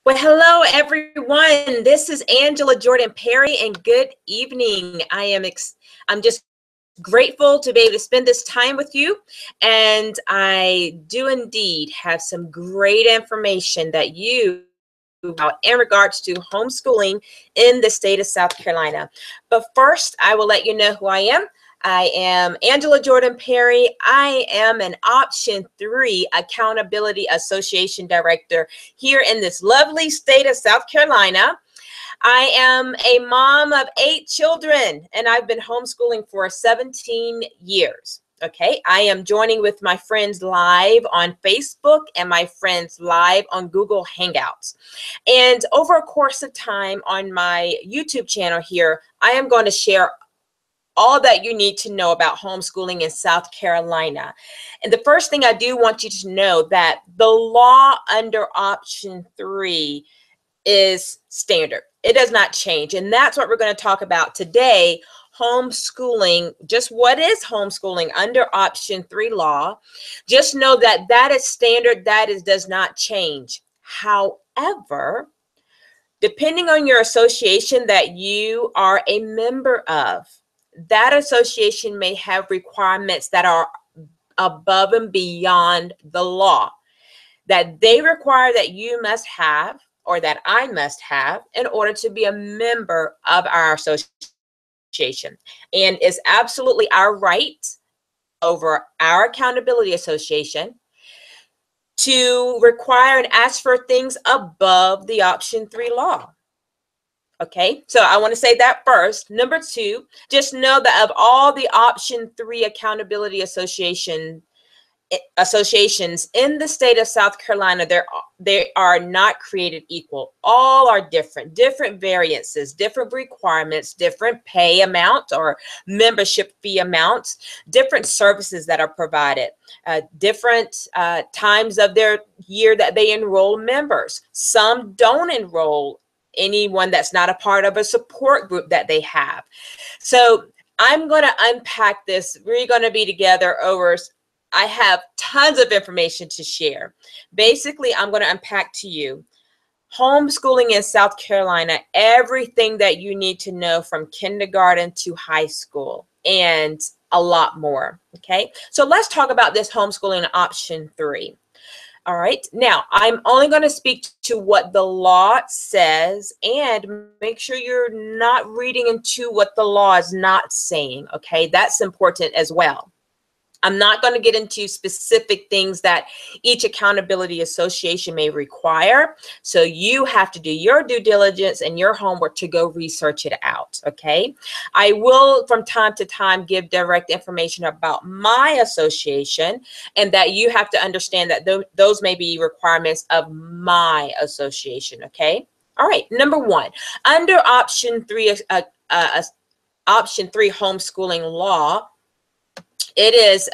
Well, hello everyone. This is Angela Jordan Perry, and good evening. I'm just grateful to be able to spend this time with you, and I do indeed have some great information that you about in regards to homeschooling in the state of South Carolina. But first, I will let you know who I am. I am Angela Jordan Perry. I am an Option 3 Accountability Association Director here in this lovely state of South Carolina. I am a mom of 8 children, and I've been homeschooling for 17 years. Okay, I am joining with my friends live on Facebook and my friends live on Google Hangouts. And over a course of time on my YouTube channel here, I am going to share all that you need to know about homeschooling in South Carolina. And the first thing I do want you to know that the law under Option 3 is standard. It does not change. And that's what we're going to talk about today. Homeschooling, just what is homeschooling under Option 3 law. Just know that that is standard, does not change. However, depending on your association that you are a member of, that association may have requirements that are above and beyond the law that they require that you must have, or that I must have, in order to be a member of our association. And it's absolutely our right over our accountability association to require and ask for things above the Option 3 law. Okay, so I want to say that first. Number 2, just know that of all the Option 3 accountability associations in the state of South Carolina, they are not created equal. All are different variances, different requirements, different pay amounts or membership fee amounts, different services that are provided, different times of their year that they enroll members. Some don't enroll anyone that's not a part of a support group that they have. So I'm going to unpack this. We're going to be together over, I have tons of information to share. Basically, I'm going to unpack to you homeschooling in South Carolina, everything that you need to know from kindergarten to high school, and a lot more. Okay, so let's talk about this homeschooling Option 3. All right, now I'm only going to speak to what the law says, and make sure you're not reading into what the law is not saying. Okay, that's important as well. I'm not going to get into specific things that each accountability association may require. So you have to do your due diligence and your homework to go research it out. Okay. I will from time to time give direct information about my association, and that you have to understand that those may be requirements of my association. Okay. All right. Number 1, under Option 3, Option 3 homeschooling law, it is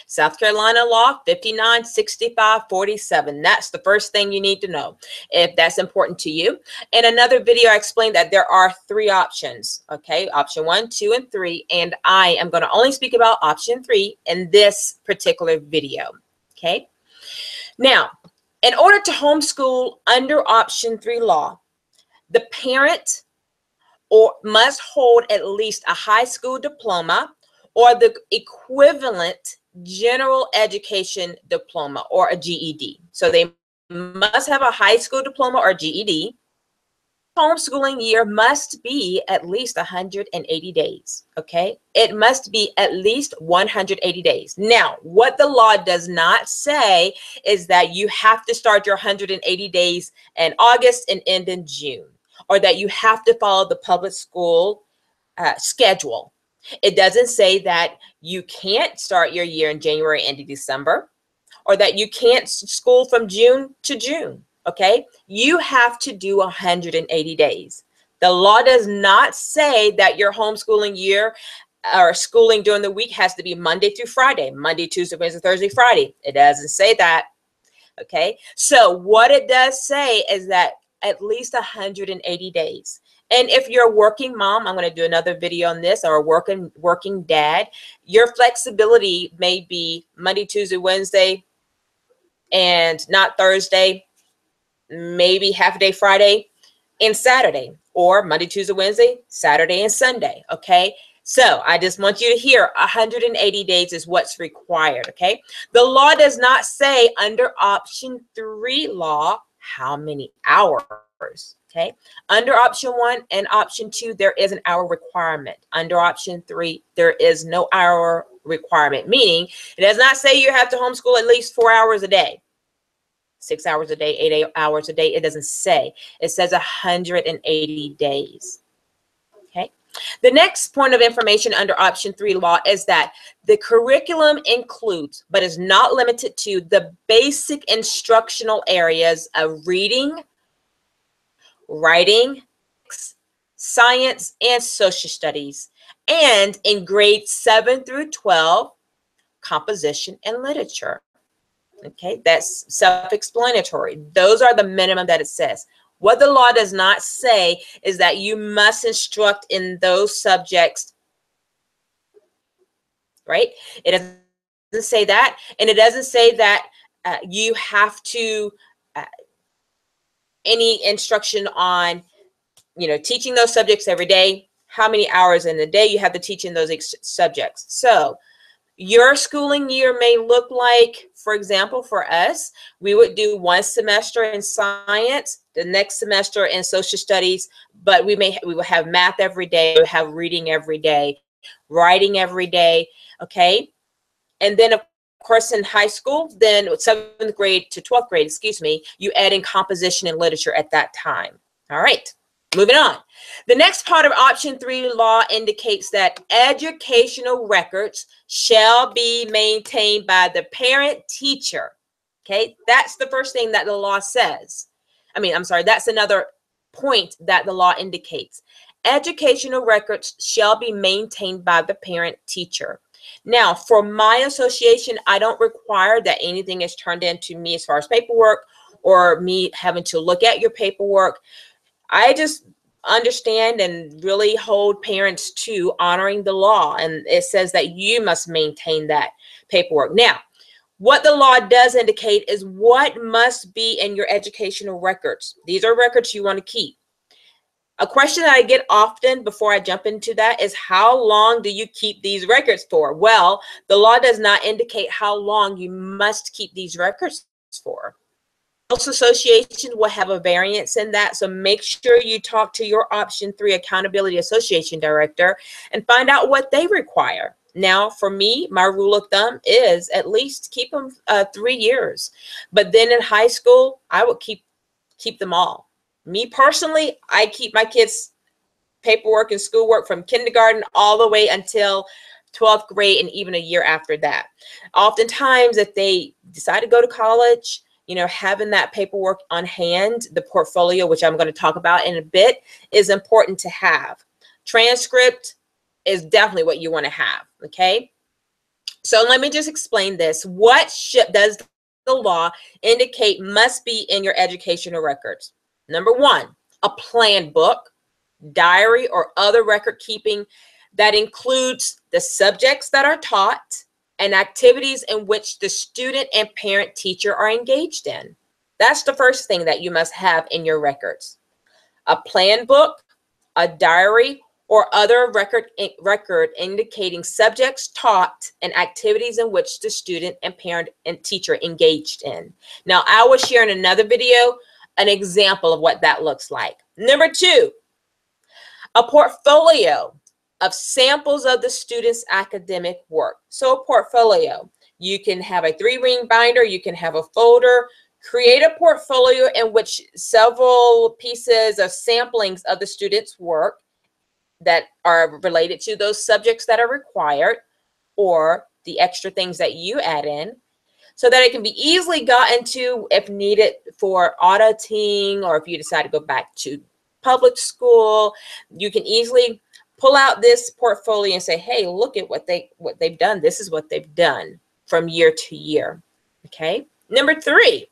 South Carolina law 596547. That's the first thing you need to know if that's important to you. In another video, I explained that there are 3 options. Okay, Option 1, 2, and 3. And I am going to only speak about Option 3 in this particular video. Okay. Now, in order to homeschool under Option 3 law, the parent must hold at least a high school diploma or the equivalent general education diploma, or a GED. So they must have a high school diploma or GED. Homeschooling year must be at least 180 days. Okay, it must be at least 180 days. Now, what the law does not say is that you have to start your 180 days in August and end in June, or that you have to follow the public school schedule. It doesn't say that you can't start your year in January and December, or that you can't school from June to June. Okay, you have to do 180 days. The law does not say that your homeschooling year or schooling during the week has to be Monday through Friday, Monday, Tuesday, Wednesday, Thursday, Friday. It doesn't say that. Okay, so what it does say is that at least 180 days. And if you're a working mom, I'm going to do another video on this, or a working dad, your flexibility may be Monday, Tuesday, Wednesday, and not Thursday. maybe half a day Friday and Saturday, or Monday, Tuesday, Wednesday, Saturday and Sunday. Okay. So I just want you to hear 180 days is what's required. Okay. The law does not say under option 3 law how many hours. Okay. Under option 1 and option 2, there is an hour requirement. Under option 3, there is no hour requirement, meaning it does not say you have to homeschool at least 4 hours a day, 6 hours a day, 8 hours a day. It doesn't say. It says 180 days. Okay. The next point of information under option 3 law is that the curriculum includes, but is not limited to, the basic instructional areas of reading, writing, science, and social studies, and in grades 7 through 12, composition and literature. Okay, that's self-explanatory. Those are the minimum that it says. What the law does not say is that you must instruct in those subjects, right? It doesn't say that, and it doesn't say that you have to any instruction on, teaching those subjects every day, how many hours in the day you have to teach in those subjects. So your schooling year may look like, for example, for us, we would do 1 semester in science, the next semester in social studies, but we will have math every day, we have reading every day, writing every day, okay? And then, of course, in high school, then 7th grade to 12th grade, you add in composition and literature at that time. All right. Moving on. The next part of option 3 law indicates that educational records shall be maintained by the parent teacher. Okay, that's the first thing that the law says. That's another point that the law indicates. Educational records shall be maintained by the parent teacher. Now, for my association, I don't require that anything is turned in to me as far as paperwork or me having to look at your paperwork. I just understand and really hold parents to honoring the law. And it says that you must maintain that paperwork. Now, what the law does indicate is what must be in your educational records. These are records you want to keep. A question that I get often before I jump into that is, how long do you keep these records for? Well, the law does not indicate how long you must keep these records for. Most associations will have a variance in that, so make sure you talk to your option 3 accountability association director and find out what they require. Now, for me, my rule of thumb is at least keep them 3 years. But then in high school, I would keep them all. Me personally, I keep my kids' paperwork and schoolwork from kindergarten all the way until 12th grade and even a year after that. Oftentimes, if they decide to go to college, having that paperwork on hand, the portfolio, which I'm going to talk about in a bit, is important to have. Transcript is definitely what you want to have, okay? So let me just explain this. What does the law indicate must be in your educational records? Number 1, a plan book, diary, or other record keeping that includes the subjects that are taught and activities in which the student and parent teacher are engaged in. That's the first thing that you must have in your records. A plan book, a diary, or other record indicating subjects taught and activities in which the student and parent and teacher engaged in. Now, I will share in another video an example of what that looks like. Number 2, a portfolio of samples of the student's academic work. So a portfolio, you can have a 3-ring binder, you can have a folder. Create a portfolio in which several pieces of samplings of the student's work that are related to those subjects that are required, or the extra things that you add in, so that it can be easily gotten to if needed for auditing, or if you decide to go back to public school. You can easily pull out this portfolio and say, hey, look at what they've done. This is what they've done from year to year. Okay. Number 3,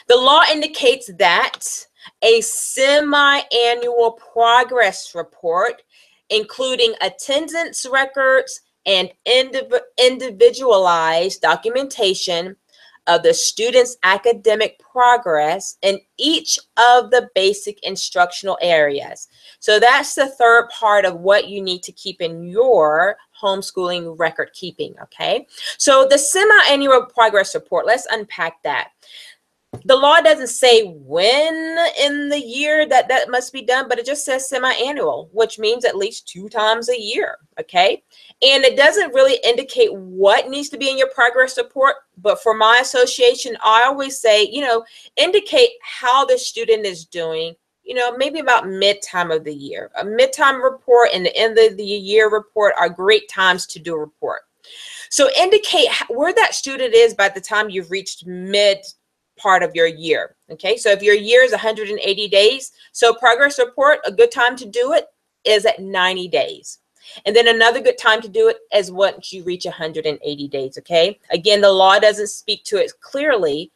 the law indicates that a semi-annual progress report, including attendance records and individualized documentation of the student's academic progress in each of the basic instructional areas. So that's the third part of what you need to keep in your homeschooling record keeping, okay? So the semi-annual progress report, let's unpack that. The law doesn't say when in the year that must be done, but it just says semi-annual, which means at least 2 times a year, okay? And it doesn't really indicate what needs to be in your progress report, but for my association, I always say, you know, indicate how the student is doing, you know, maybe about mid-time of the year. A mid-time report and the end of the year report are great times to do a report. So indicate where that student is by the time you've reached mid part of your year. Okay, so if your year is 180 days, so progress report, a good time to do it is at 90 days. And then another good time to do it is once you reach 180 days. Okay, again, the law doesn't speak to it clearly,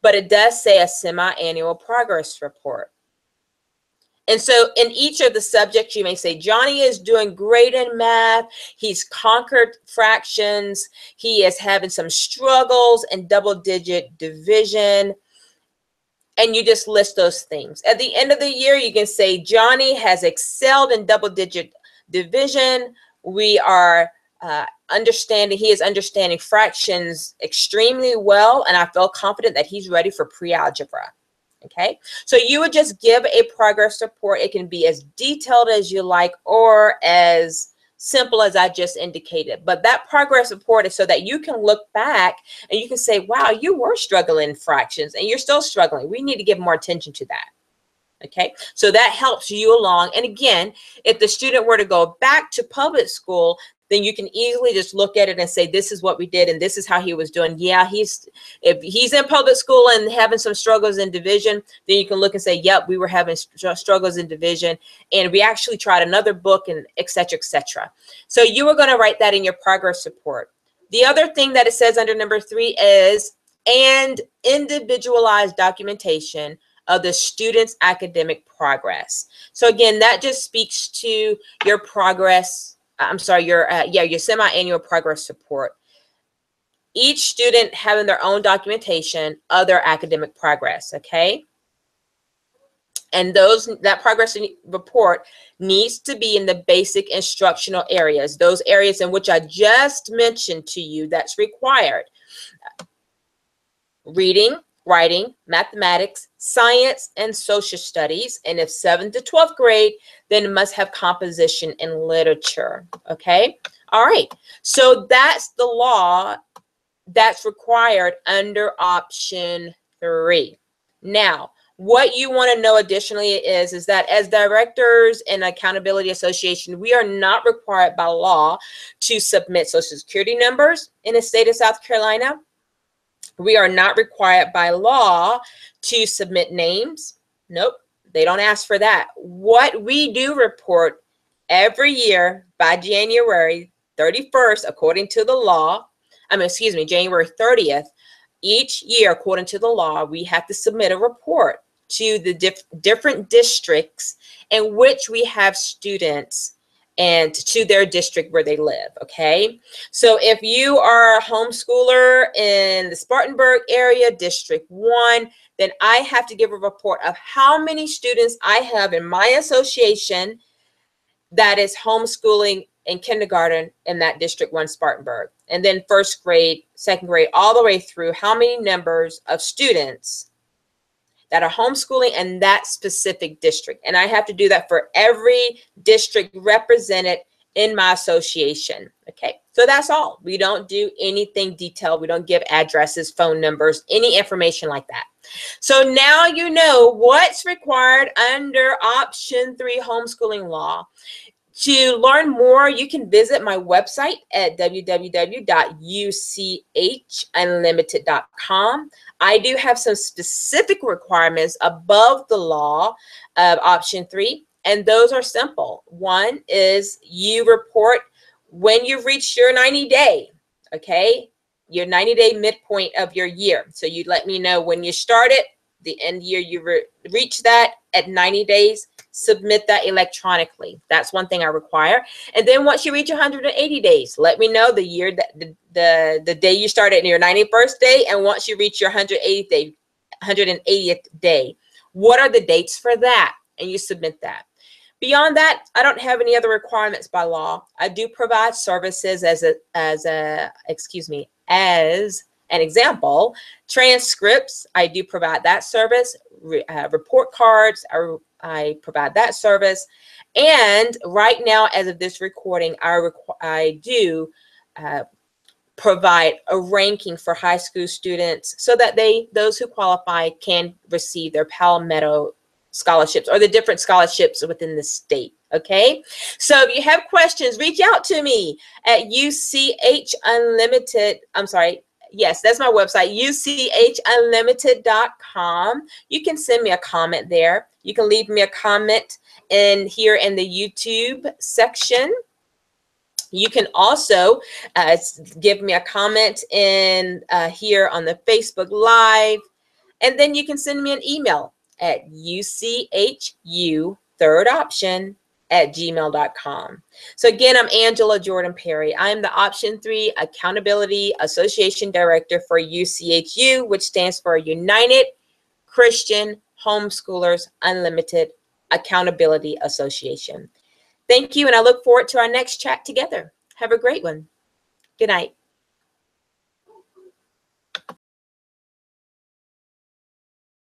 but it does say a semi-annual progress report. And so in each of the subjects, you may say, Johnny is doing great in math. He's conquered fractions. He is having some struggles in double-digit division. And you just list those things. At the end of the year, you can say, Johnny has excelled in double-digit division. We are he is understanding fractions extremely well. And I feel confident that he's ready for pre-algebra. Okay, so you would just give a progress report. It can be as detailed as you like or as simple as I just indicated. But that progress report is so that you can look back and you can say, wow, you were struggling in fractions and you're still struggling. We need to give more attention to that. Okay, so that helps you along. And again, if the student were to go back to public school, then you can easily just look at it and say, this is what we did and this is how he was doing. Yeah, if he's in public school and having some struggles in division, then you can look and say, yep, we were having struggles in division and we actually tried another book and et cetera, et cetera. So you are going to write that in your progress report. The other thing that it says under number 3 is, and individualized documentation of the student's academic progress. So again, that just speaks to your progress. I'm sorry, your semi-annual progress report. Each student having their own documentation of their academic progress, okay? And that progress report needs to be in the basic instructional areas, those areas in which I just mentioned to you that's required. Reading, writing, mathematics, science, and social studies. And if 7th to 12th grade, then it must have composition and literature. Okay. All right. So that's the law that's required under option 3. Now, what you want to know additionally is that as directors in Accountability Association, we are not required by law to submit Social Security numbers in the state of South Carolina. We are not required by law to submit names. Nope, they don't ask for that. What we do report every year by January 31st, according to the law, January 30th, each year, according to the law, we have to submit a report to the different districts in which we have students and to their district where they live, okay? So if you are a homeschooler in the Spartanburg area, District 1, then I have to give a report of how many students I have in my association that is homeschooling in kindergarten in that District 1 Spartanburg. And then 1st grade, 2nd grade, all the way through how many numbers of students that are homeschooling in that specific district. And I have to do that for every district represented in my association. Okay, so that's all. We don't do anything detailed. We don't give addresses, phone numbers, any information like that. So now you know what's required under option 3 homeschooling law. To learn more, you can visit my website at www.UCHUnlimited.com. I do have some specific requirements above the law of option 3, and those are simple. One is you report when you've reached your 90-day, okay? Your 90-day midpoint of your year. So you let me know when you started, the end year you reach that at 90 days, submit that electronically. That's one thing I require. And then once you reach 180 days, let me know the year that the day you started your 91st day, and once you reach your 180th day, what are the dates for that? And you submit that. Beyond that, I don't have any other requirements by law. I do provide services as an example. Transcripts, I do provide that service. Report cards, I provide that service. And right now, as of this recording, I do provide a ranking for high school students so that those who qualify can receive their Palmetto scholarships or the different scholarships within the state. Okay, so if you have questions, reach out to me at UCH Unlimited. I'm sorry. Yes, that's my website, UCHUnlimited.com. You can send me a comment there. You can leave me a comment here in the YouTube section. You can also give me a comment in here on the Facebook Live. And then you can send me an email at UCHUThirdOption@gmail.com. So again, I'm Angela Jordan Perry. I'm the Option 3 Accountability Association Director for UCHU, which stands for United Christian Homeschoolers Unlimited Accountability Association. Thank you, and I look forward to our next chat together. Have a great one. Good night.